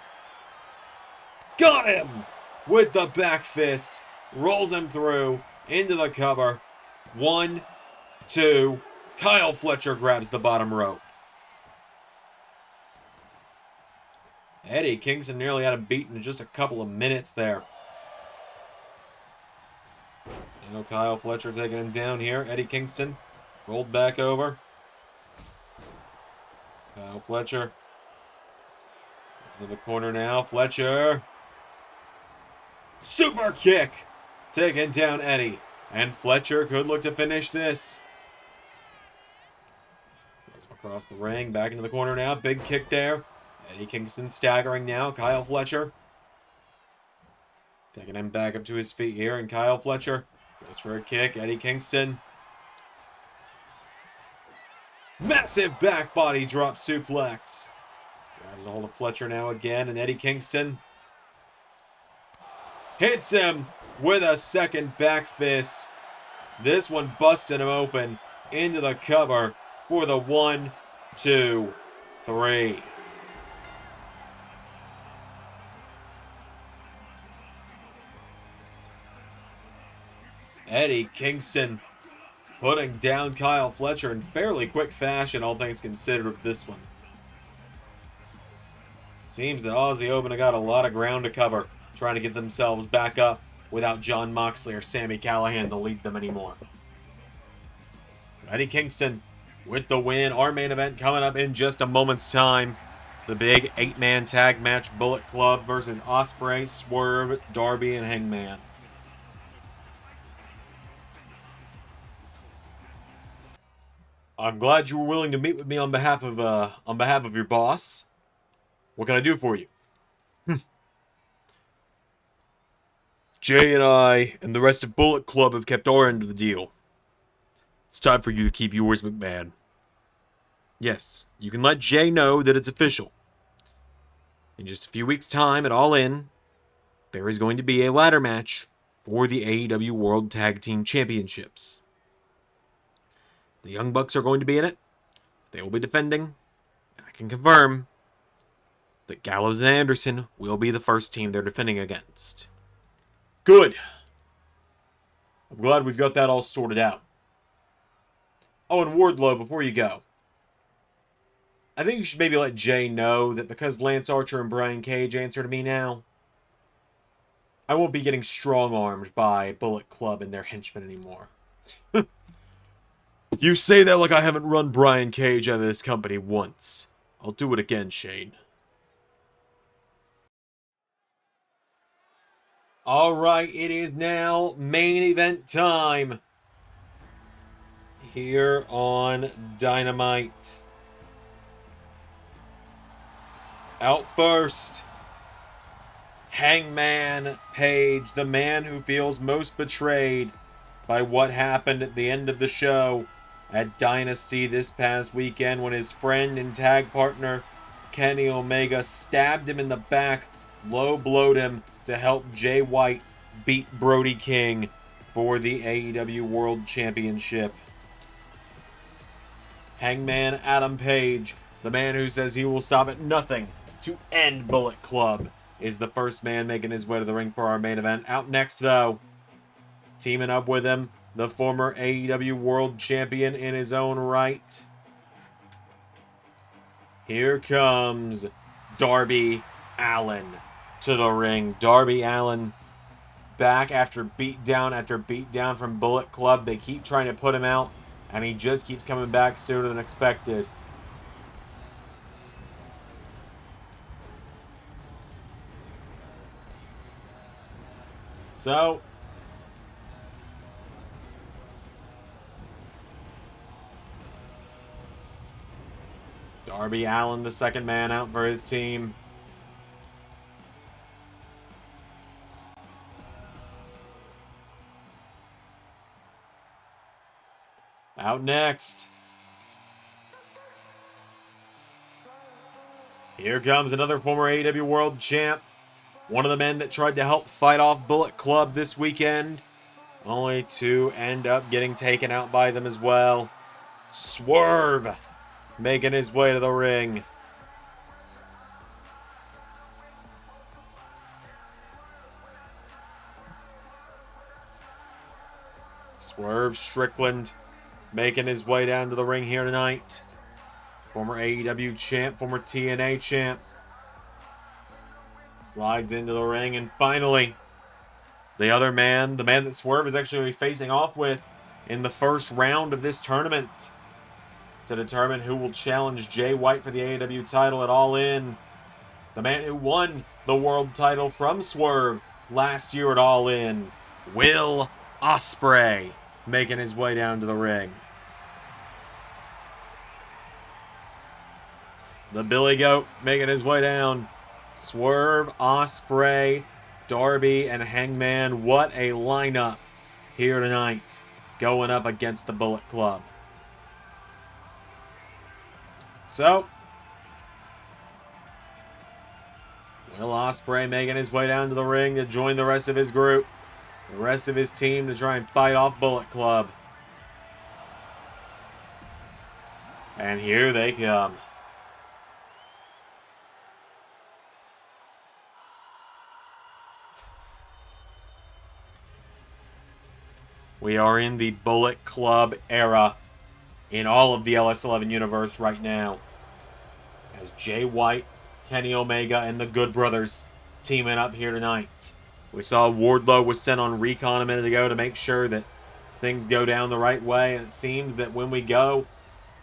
got him with the back fist. Rolls him through into the cover. 1, 2. Kyle Fletcher grabs the bottom rope. Eddie Kingston nearly had him beaten in just a couple of minutes there. Now Kyle Fletcher taking him down here. Eddie Kingston rolled back over. Kyle Fletcher into the corner now. Fletcher. Super kick. Taking down Eddie. And Fletcher could look to finish this. Throws him across the ring. Back into the corner now. Big kick there. Eddie Kingston staggering now. Kyle Fletcher taking him back up to his feet here. And Kyle Fletcher goes for a kick. Eddie Kingston. Massive back body drop suplex. Grabs a hold of Fletcher now again. And Eddie Kingston hits him with a second back fist. This one busted him open into the cover for the 1, 2, 3. Eddie Kingston putting down Kyle Fletcher in fairly quick fashion, all things considered, with this one. Seems that Aussie Open got a lot of ground to cover, trying to get themselves back up without Jon Moxley or Sami Callihan to lead them anymore. Eddie Kingston with the win. Our main event coming up in just a moment's time. The big 8-man tag match, Bullet Club versus Ospreay, Swerve, Darby, and Hangman. I'm glad you were willing to meet with me on behalf of your boss. What can I do for you? Jay and I and the rest of Bullet Club have kept our end of the deal. It's time for you to keep yours, McMahon. Yes, you can let Jay know that it's official. In just a few weeks' time at All In, there is going to be a ladder match for the AEW World Tag Team Championships. The Young Bucks are going to be in it. They will be defending. I can confirm that Gallows and Anderson will be the first team they're defending against. Good. I'm glad we've got that all sorted out. Oh, and Wardlow, before you go, I think you should maybe let Jay know that because Lance Archer and Brian Cage answer to me now, I won't be getting strong-armed by Bullet Club and their henchmen anymore. You say that like I haven't run Brian Cage out of this company once. I'll do it again, Shane. Alright, it is now main event time. Here on Dynamite. Out first, Hangman Page, the man who feels most betrayed by what happened at the end of the show at Dynasty this past weekend when his friend and tag partner Kenny Omega stabbed him in the back, low blowed him to help Jay White beat Brody King for the AEW World Championship. Hangman Adam Page, the man who says he will stop at nothing to end Bullet Club, is the first man making his way to the ring for our main event. Out next, though, teaming up with him, the former AEW World Champion in his own right. Here comes Darby Allin to the ring. Darby Allin back after beatdown from Bullet Club. They keep trying to put him out, and he just keeps coming back sooner than expected. So, Darby Allin, the second man out for his team. Out next. Here comes another former AEW World Champ. One of the men that tried to help fight off Bullet Club this weekend, only to end up getting taken out by them as well. Swerve making his way to the ring. Swerve Strickland making his way down to the ring here tonight. Former AEW champ, former TNA champ. Slides into the ring, and finally, the other man, the man that Swerve is actually facing off with in the first round of this tournament to determine who will challenge Jay White for the AEW title at All In. The man who won the world title from Swerve last year at All In, Will Ospreay, making his way down to the ring. The Billy Goat making his way down. Swerve, Ospreay, Darby, and Hangman. What a lineup here tonight, going up against the Bullet Club. So, Will Ospreay making his way down to the ring to join the rest of his group, the rest of his team, to try and fight off Bullet Club. And here they come. We are in the Bullet Club era in all of the LS11 universe right now, as Jay White, Kenny Omega, and the Good Brothers teaming up here tonight. We saw Wardlow was sent on recon a minute ago to make sure that things go down the right way, and it seems that when we go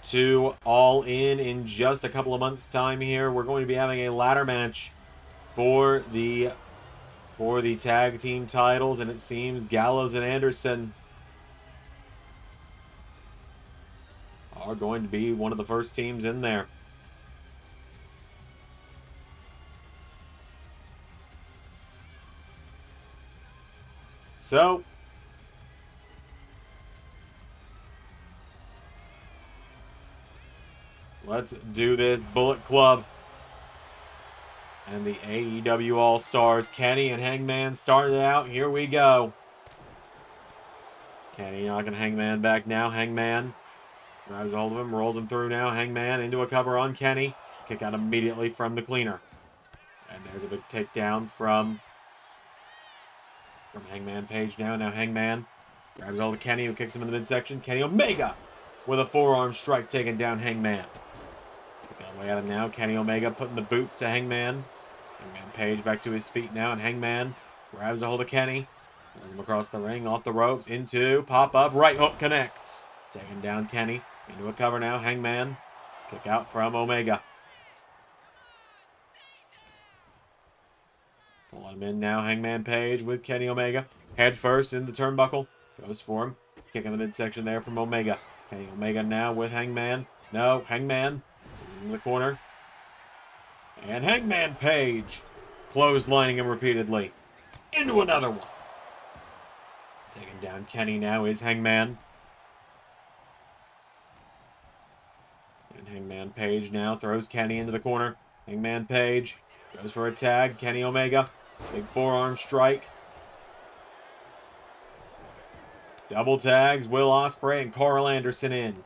to All In just a couple of months' time here, we're going to be having a ladder match for the tag team titles, and it seems Gallows and Anderson are going to be one of the first teams in there. So, let's do this. Bullet Club and the AEW All-Stars. Kenny and Hangman started out. Here we go. Kenny knocking Hangman back now. Hangman grabs a hold of him, rolls him through now. Hangman into a cover on Kenny. Kick out immediately from the cleaner. And there's a big takedown from Hangman Page now. Now Hangman grabs hold of Kenny, who kicks him in the midsection. Kenny Omega with a forearm strike taking down Hangman. Kick out Way out of now. Kenny Omega putting the boots to Hangman. Hangman Page back to his feet now, and Hangman grabs a hold of Kenny. Throws him across the ring, off the ropes, into pop-up, right hook connects. Taking down Kenny, into a cover now, Hangman. Kick out from Omega. Pulling him in now, Hangman Page with Kenny Omega. Head first in the turnbuckle. Goes for him. Kick in the midsection there from Omega. Kenny Omega now with Hangman. No, Hangman. Sends him in the corner. And Hangman Page clotheslining him repeatedly. Into another one. Taking down Kenny now is Hangman. And Hangman Page now throws Kenny into the corner. Hangman Page goes for a tag. Kenny Omega. Big forearm strike. Double tags. Will Ospreay and Carl Anderson in.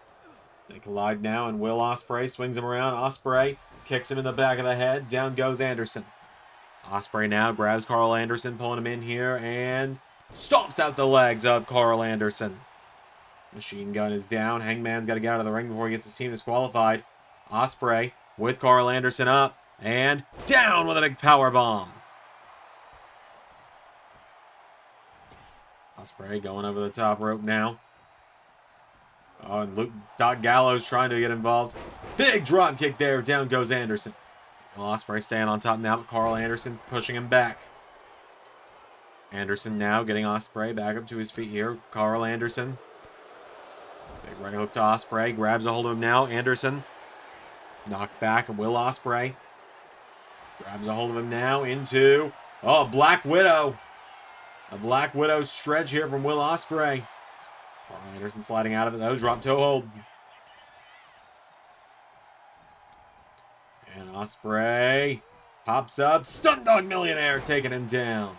They collide now, and Will Ospreay swings him around. Ospreay kicks him in the back of the head. Down goes Anderson. Ospreay now grabs Carl Anderson, pulling him in here, and stomps out the legs of Carl Anderson. Machine Gun is down. Hangman's got to get out of the ring before he gets his team disqualified. Ospreay with Carl Anderson up, and down with a big power bomb. Ospreay going over the top rope now. Oh, and Doc Gallows trying to get involved. Big drop kick there. Down goes Anderson. Ospreay staying on top now, but Carl Anderson pushing him back. Anderson now getting Ospreay back up to his feet here. Carl Anderson. Big right hook to Ospreay. Grabs a hold of him now. Anderson. Knocked back. Will Ospreay. Grabs a hold of him now into... Oh, Black Widow. A Black Widow stretch here from Will Ospreay. Carl Anderson sliding out of it though. Drop toe hold. And Ospreay pops up. Stun Dog Millionaire taking him down.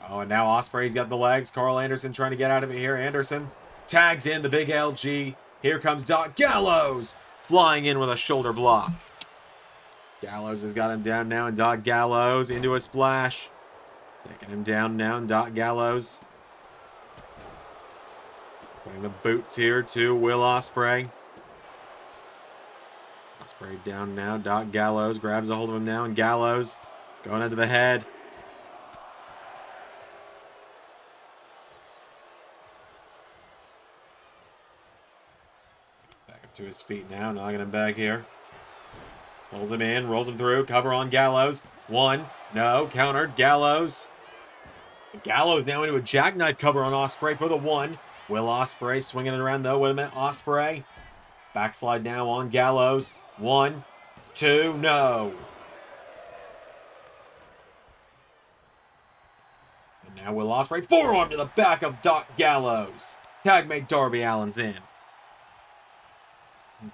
Oh, and now Ospreay's got the legs. Carl Anderson trying to get out of it here. Anderson tags in the big LG. Here comes Doc Gallows flying in with a shoulder block. Gallows has got him down now, and Doc Gallows into a splash. Taking him down now, and Doc Gallows putting the boots here to Will Ospreay. Ospreay down now. Doc Gallows grabs a hold of him now, and Gallows going into the head. Back up to his feet now, knocking him back here. Pulls him in, rolls him through, cover on Gallows. One, no, countered, Gallows. Gallows now into a jackknife cover on Ospreay for the one. Will Ospreay swinging it around though. Wait a minute, Ospreay. Backslide now on Gallows. One, two, no. And now Will Ospreay, forearm to the back of Doc Gallows. Tag mate Darby Allin's in.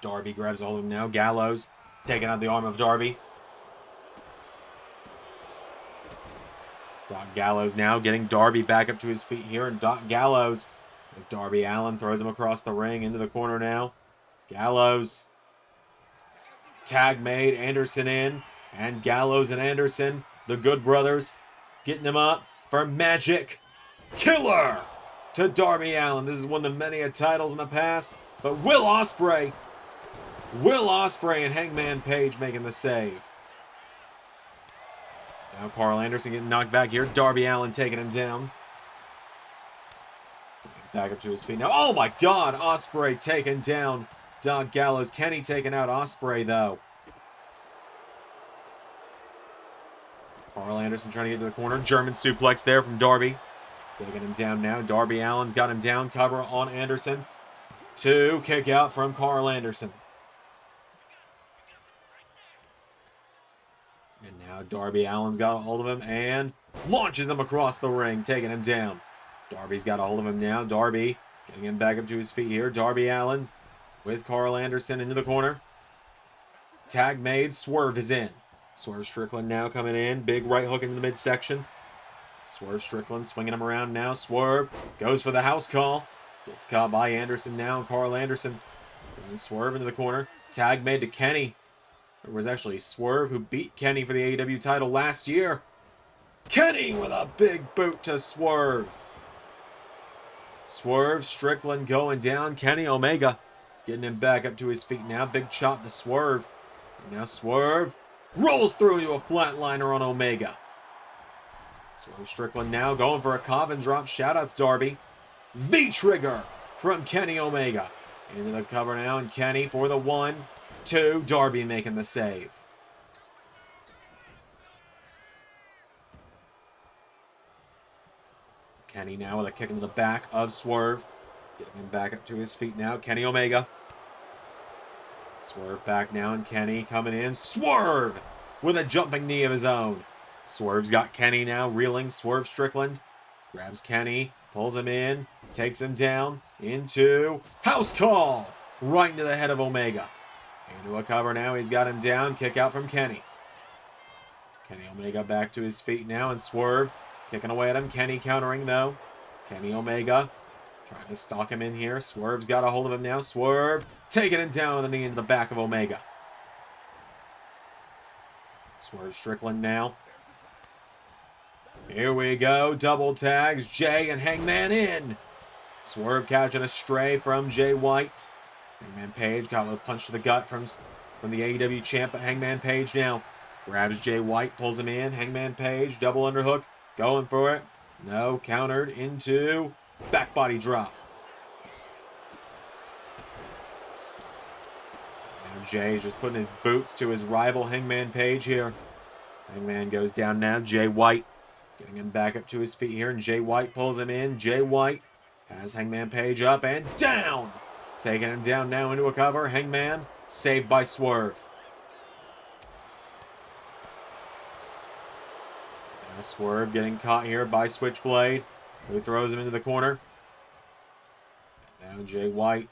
Darby grabs a hold of him now. Gallows taking out the arm of Darby. Doc Gallows now getting Darby back up to his feet here. And Doc Gallows, with Darby Allin, throws him across the ring into the corner now. Gallows. Tag made. Anderson in. And Gallows and Anderson, the Good Brothers, getting him up for Magic Killer to Darby Allin. This is one of the many titles in the past. But Will Ospreay and Hangman Page making the save. Now Carl Anderson getting knocked back here. Darby Allin taking him down. Back up to his feet now. Oh my God! Ospreay taking down Doc Gallows. Kenny taking out Ospreay though. Carl Anderson trying to get to the corner. German suplex there from Darby. Taking him down now. Darby Allin's got him down. Cover on Anderson. Two. Kick out from Carl Anderson. And now Darby Allin's got a hold of him and launches him across the ring, taking him down. Darby's got a hold of him now. Darby getting him back up to his feet here. Darby Allin with Carl Anderson into the corner. Tag made. Swerve is in. Swerve Strickland now coming in. Big right hook into the midsection. Swerve Strickland swinging him around now. Swerve goes for the house call. Gets caught by Anderson now. Carl Anderson. And Swerve into the corner. Tag made to Kenny. It was actually Swerve who beat Kenny for the AEW title last year. Kenny with a big boot to Swerve. Swerve Strickland going down. Kenny Omega Getting him back up to his feet now. Big chop to Swerve. And now Swerve rolls through into a flatliner on Omega. Swerve Strickland now going for a coffin drop. Shoutouts, Darby. V-trigger from Kenny Omega. Into the cover now, and Kenny for the 1-2. Darby making the save. Kenny now with a kick into the back of Swerve. Getting him back up to his feet now. Kenny Omega. Swerve back now, and Kenny coming in. Swerve with a jumping knee of his own. Swerve's got Kenny now reeling. Swerve Strickland grabs Kenny, pulls him in, takes him down into house call. Right into the head of Omega. Into a cover now. He's got him down. Kick out from Kenny. Kenny Omega back to his feet now, and Swerve kicking away at him. Kenny countering though. Kenny Omega trying to stalk him in here. Swerve's got a hold of him now. Swerve taking him down with a knee into the back of Omega. Swerve Strickland now. Here we go. Double tags. Jay and Hangman in. Swerve catching a stray from Jay White. Hangman Page got a punch to the gut from the AEW champ, but Hangman Page now grabs Jay White, pulls him in. Hangman Page, double underhook, going for it. No, countered into back body drop. Now Jay's just putting his boots to his rival Hangman Page here. Hangman goes down now. Jay White getting him back up to his feet here, and Jay White pulls him in. Jay White has Hangman Page up and down. Taking him down now into a cover. Hangman saved by Swerve. Now Swerve getting caught here by Switchblade, who throws him into the corner. Now Jay White.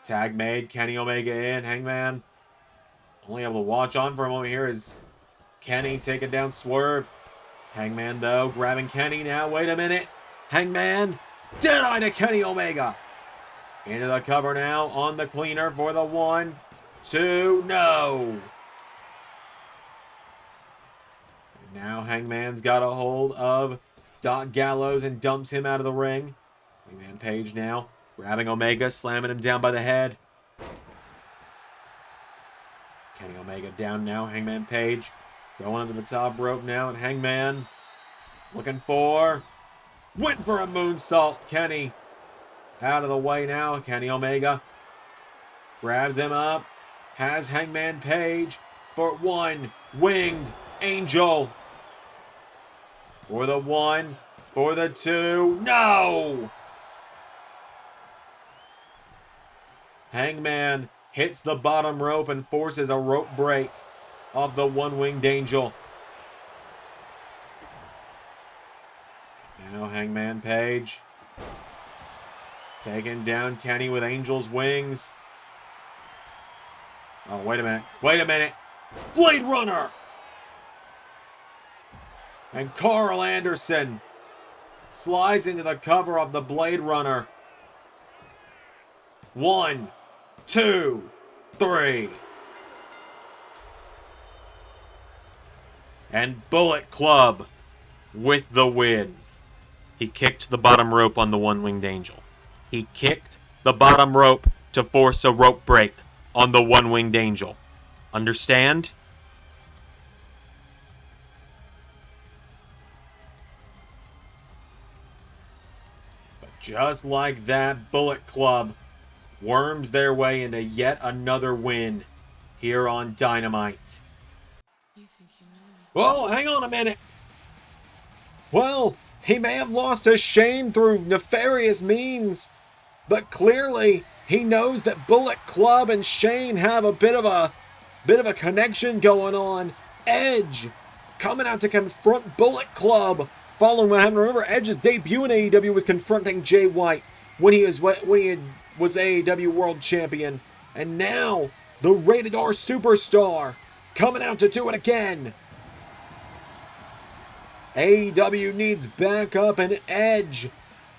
Tag made. Kenny Omega in. Hangman only able to watch on for a moment here as Kenny taking down Swerve. Hangman, though, grabbing Kenny now. Wait a minute. Hangman. Dead-eye to Kenny Omega. Into the cover now on the cleaner for the 1-2. No. And now Hangman's got a hold of Doc Gallows and dumps him out of the ring. Hangman Page now grabbing Omega, slamming him down by the head. Kenny Omega down now. Hangman Page going under the top rope now, and Hangman looking for... Went for a moonsault. Kenny out of the way now. Kenny Omega grabs him up. Has Hangman Page for one. Winged Angel. For the 1. For the 2. No! Hangman hits the bottom rope and forces a rope break of the one-winged Angel. Now Hangman Page taking down Kenny with Angel's wings. Oh, wait a minute. Wait a minute. Blade Runner! And Carl Anderson slides into the cover of the Blade Runner. 1, 2, 3. And Bullet Club with the win. He kicked the bottom rope on the one-winged Angel. He kicked the bottom rope to force a rope break on the one-winged Angel. Understand? But just like that, Bullet Club worms their way into yet another win here on Dynamite. Whoa, hang on a minute. Well, he may have lost to Shane through nefarious means, but clearly he knows that Bullet Club and Shane have a bit of a connection going on. Edge coming out to confront Bullet Club following what happened. Remember, Edge's debut in AEW was confronting Jay White when he was AEW World Champion, and now the Rated R Superstar coming out to do it again. AEW needs backup, and Edge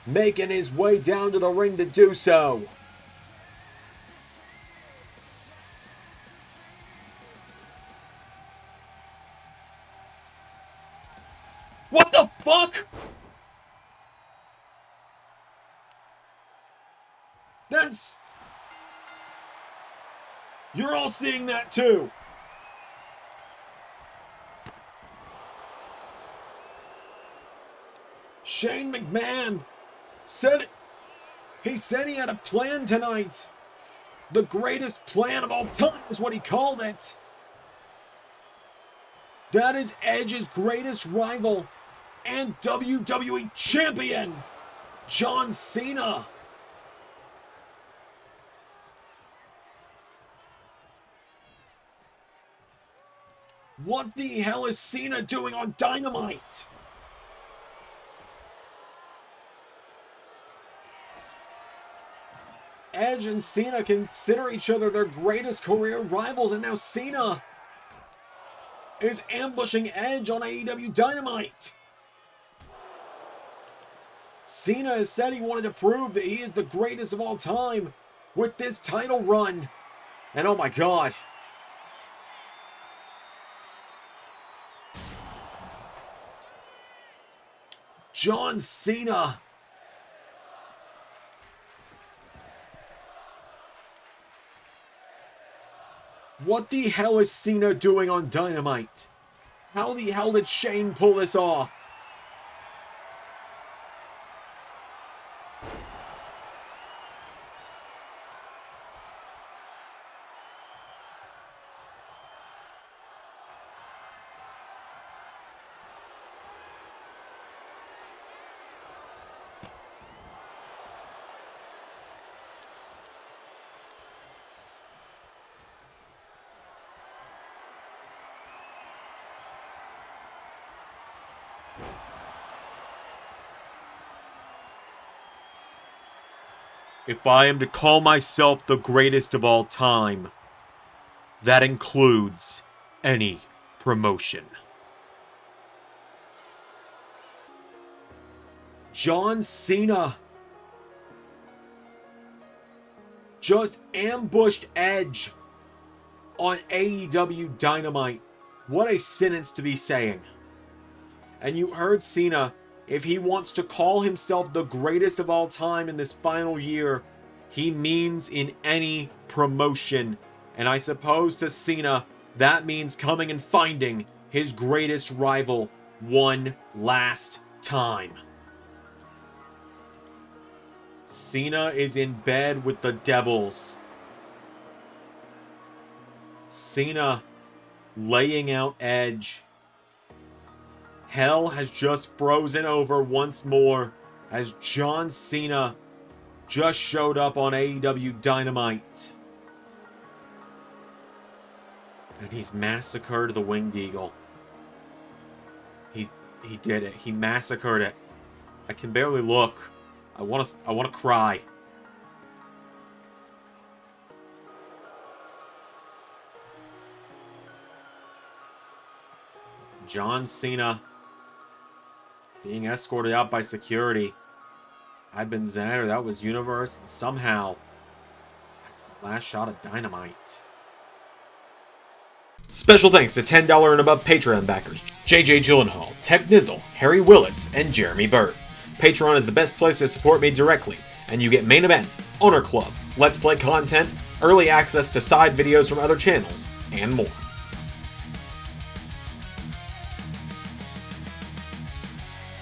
making his way down to the ring to do so. What the fuck? You're all seeing that too. Shane McMahon said it. He said he had a plan tonight. The greatest plan of all time is what he called it. That is Edge's greatest rival and WWE Champion, John Cena. What the hell is Cena doing on Dynamite? Edge and Cena consider each other their greatest career rivals, and now Cena is ambushing Edge on AEW Dynamite. Cena has said he wanted to prove that he is the greatest of all time with this title run. And oh my God. John Cena. What the hell is Cena doing on Dynamite? How the hell did Shane pull this off? If I am to call myself the greatest of all time, that includes any promotion. John Cena just ambushed Edge on AEW Dynamite. What a sentence to be saying. And you heard Cena, if he wants to call himself the greatest of all time in this final year, he means in any promotion. And I suppose to Cena, that means coming and finding his greatest rival one last time. Cena is in bed with the Devils. Cena laying out Edge. Hell has just frozen over once more as John Cena just showed up on AEW Dynamite. And he's massacred the Winged Eagle. He did it. He massacred it. I can barely look. I want to cry. John Cena being escorted out by security. I've been Xander, that was Universe, and somehow that's the last shot of Dynamite. Special thanks to $10 and above Patreon backers JJ Gyllenhaal, Tech Nizzle, Harry Willetts, and Jeremy Burt. Patreon is the best place to support me directly, and you get Main Event, Honor Club, Let's Play content, early access to side videos from other channels, and more.